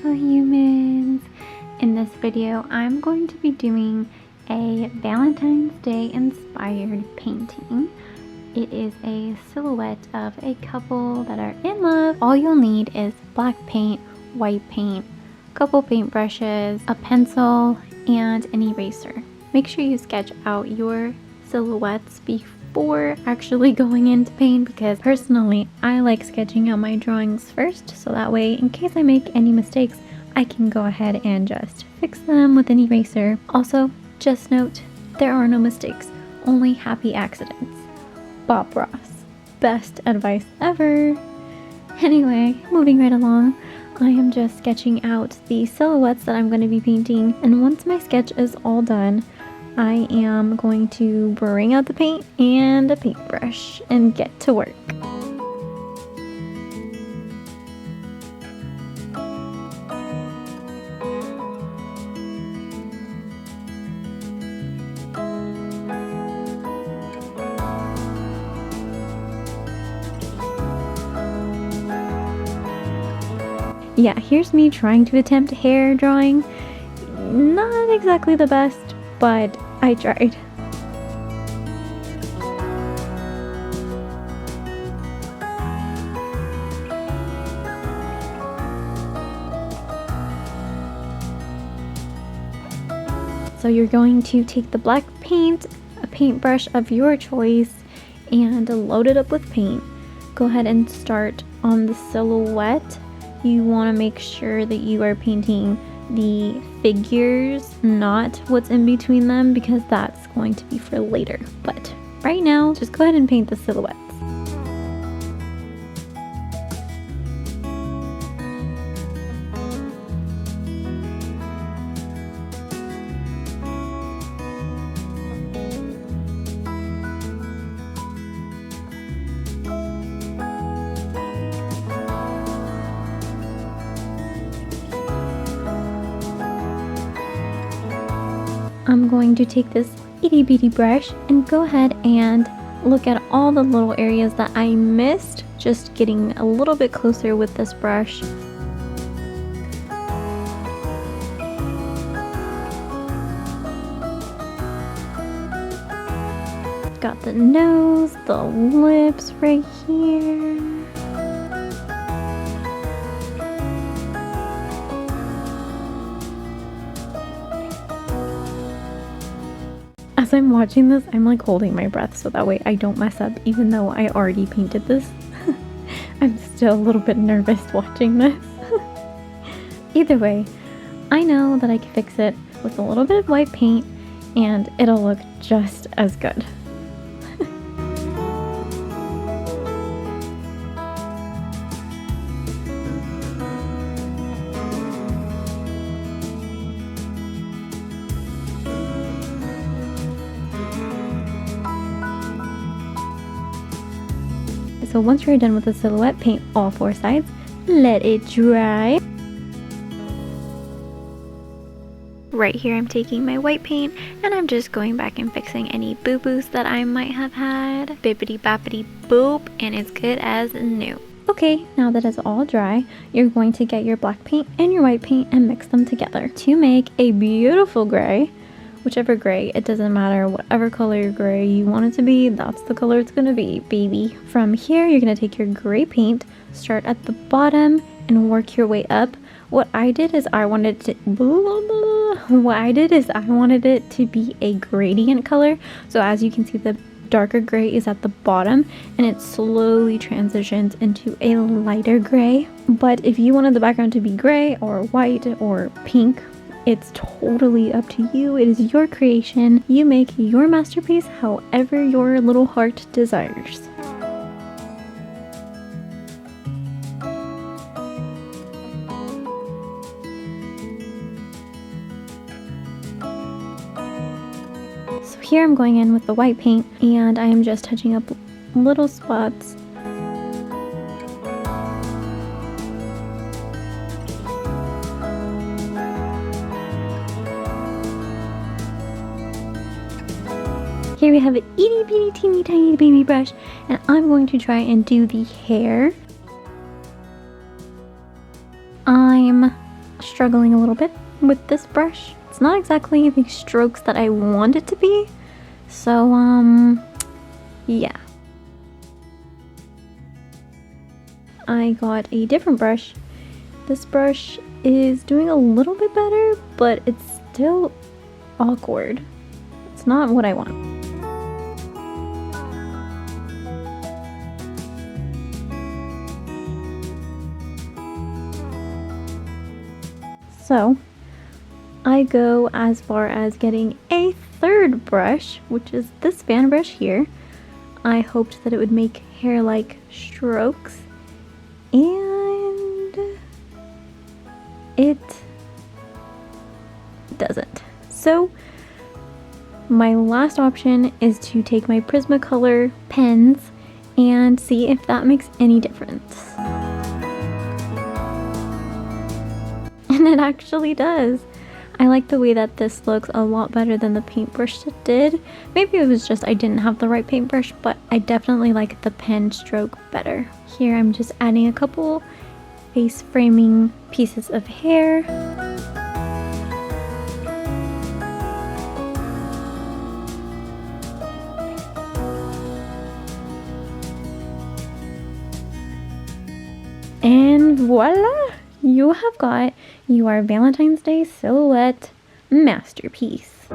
Hello humans! In this video I'm going to be doing a Valentine's Day inspired painting. It is a silhouette of a couple that are in love. All you'll need is black paint, white paint, a couple paintbrushes, a pencil, and an eraser. Make sure you sketch out your silhouettes before actually going into paint, because personally I like sketching out my drawings first, so that way in case I make any mistakes I can go ahead and just fix them with an eraser. Also, just note, there are no mistakes, only happy accidents. Bob Ross. Best advice ever. Anyway, moving right along, I am just sketching out the silhouettes that I'm going to be painting, and once my sketch is all done, I am going to bring out the paint and a paintbrush and get to work. Yeah, here's me trying to attempt hair drawing. Not exactly the best, but I tried. So you're going to take the black paint, a paintbrush of your choice, and load it up with paint. Go ahead and start on the silhouette. You want to make sure that you are painting the figures, not what's in between them, because that's going to be for later. But right now, just go ahead and paint the silhouettes. I'm going to take this itty bitty brush and go ahead and look at all the little areas that I missed, just getting a little bit closer with this brush. Got the nose, the lips right here. As I'm watching this, I'm like holding my breath so that way I don't mess up, even though I already painted this. I'm still a little bit nervous watching this. Either way, I know that I can fix it with a little bit of white paint and it'll look just as good. So once you're done with the silhouette, paint all four sides, let it dry. Right here I'm taking my white paint and I'm just going back and fixing any boo-boos that I might have had. Bippity boppity boop, and it's good as new. Okay, now that it's all dry, you're going to get your black paint and your white paint and mix them together to make a beautiful gray. Whichever gray, it doesn't matter, whatever color gray you want it to be, that's the color it's gonna be, baby. From here, you're gonna take your gray paint, start at the bottom, and work your way up. What I did is I wanted it to be a gradient color. So as you can see, the darker gray is at the bottom, and it slowly transitions into a lighter gray. But if you wanted the background to be gray or white or pink, it's totally up to you. It is your creation. You make your masterpiece however your little heart desires. So here I'm going in with the white paint and I am just touching up little spots. Here we have an itty bitty teeny tiny baby brush, and I'm going to try and do the hair. I'm struggling a little bit with this brush. It's not exactly the strokes that I want it to be. So, yeah. I got a different brush. This brush is doing a little bit better, but it's still awkward. It's not what I want. So, I go as far as getting a third brush, which is this fan brush here. I hoped that it would make hair-like strokes, and it doesn't. So, my last option is to take my Prismacolor pens and see if that makes any difference. And it actually does. I like the way that this looks a lot better than the paintbrush did. Maybe it was just I didn't have the right paintbrush, but I definitely like the pen stroke better. Here I'm just adding a couple face framing pieces of hair. And voila! You have got your Valentine's Day silhouette masterpiece.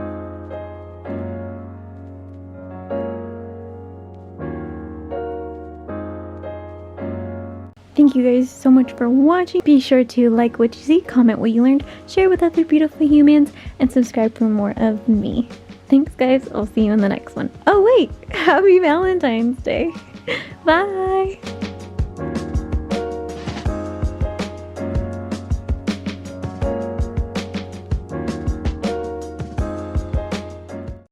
Thank you guys so much for watching. Be sure to like what you see, comment what you learned, share with other beautiful humans, and subscribe for more of me. Thanks guys, I'll see you in the next one. Oh wait, happy Valentine's Day. Bye!